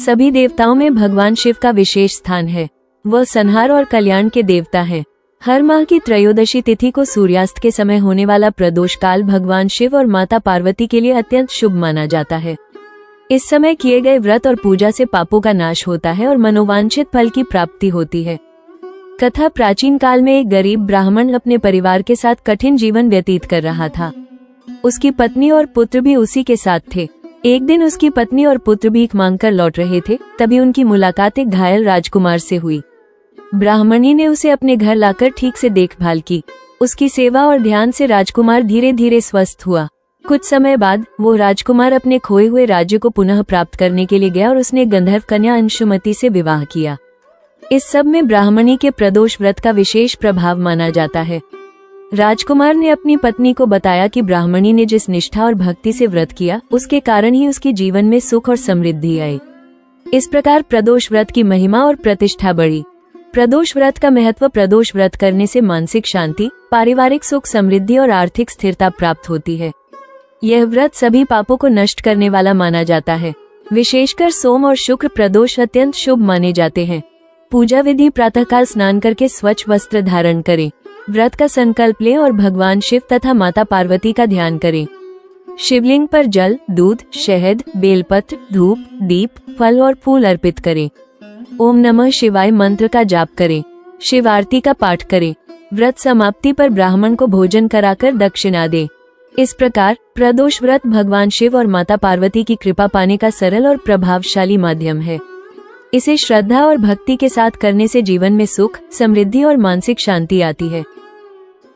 सभी देवताओं में भगवान शिव का विशेष स्थान है। वह संहार और कल्याण के देवता है। हर माह की त्रयोदशी तिथि को सूर्यास्त के समय होने वाला प्रदोष काल भगवान शिव और माता पार्वती के लिए अत्यंत शुभ माना जाता है। इस समय किए गए व्रत और पूजा से पापों का नाश होता है और मनोवांछित फल की प्राप्ति होती है। कथा प्राचीन काल में एक गरीब ब्राह्मण अपने परिवार के साथ कठिन जीवन व्यतीत कर रहा था। उसकी पत्नी और पुत्र भी उसी के साथ थे। एक दिन उसकी पत्नी और पुत्र भीख मांगकर लौट रहे थे, तभी उनकी मुलाकात एक घायल राजकुमार से हुई। ब्राह्मणी ने उसे अपने घर लाकर ठीक से देखभाल की। उसकी सेवा और ध्यान से राजकुमार धीरे धीरे स्वस्थ हुआ। कुछ समय बाद वो राजकुमार अपने खोए हुए राज्य को पुनः प्राप्त करने के लिए गया और उसने गंधर्व कन्या अंशुमति से विवाह किया। इस सब में ब्राह्मणी के प्रदोष व्रत का विशेष प्रभाव माना जाता है। राजकुमार ने अपनी पत्नी को बताया कि ब्राह्मणी ने जिस निष्ठा और भक्ति से व्रत किया, उसके कारण ही उसके जीवन में सुख और समृद्धि आई। इस प्रकार प्रदोष व्रत की महिमा और प्रतिष्ठा बढ़ी। प्रदोष व्रत का महत्व: प्रदोष व्रत करने से मानसिक शांति, पारिवारिक सुख, समृद्धि और आर्थिक स्थिरता प्राप्त होती है। यह व्रत सभी पापों को नष्ट करने वाला माना जाता है। विशेषकर सोम और शुक्र प्रदोष अत्यंत शुभ माने जाते हैं। पूजा विधि: प्रातःकाल स्नान करके स्वच्छ वस्त्र धारण करें। व्रत का संकल्प लें और भगवान शिव तथा माता पार्वती का ध्यान करें। शिवलिंग पर जल, दूध, शहद, बेलपत्र, धूप, दीप, फल और फूल अर्पित करें। ओम नमः शिवाय मंत्र का जाप करें। शिव आरती का पाठ करें। व्रत समाप्ति पर ब्राह्मण को भोजन कराकर दक्षिणा दें। इस प्रकार प्रदोष व्रत भगवान शिव और माता पार्वती की कृपा पाने का सरल और प्रभावशाली माध्यम है। इसे श्रद्धा और भक्ति के साथ करने से जीवन में सुख, समृद्धि और मानसिक शांति आती है।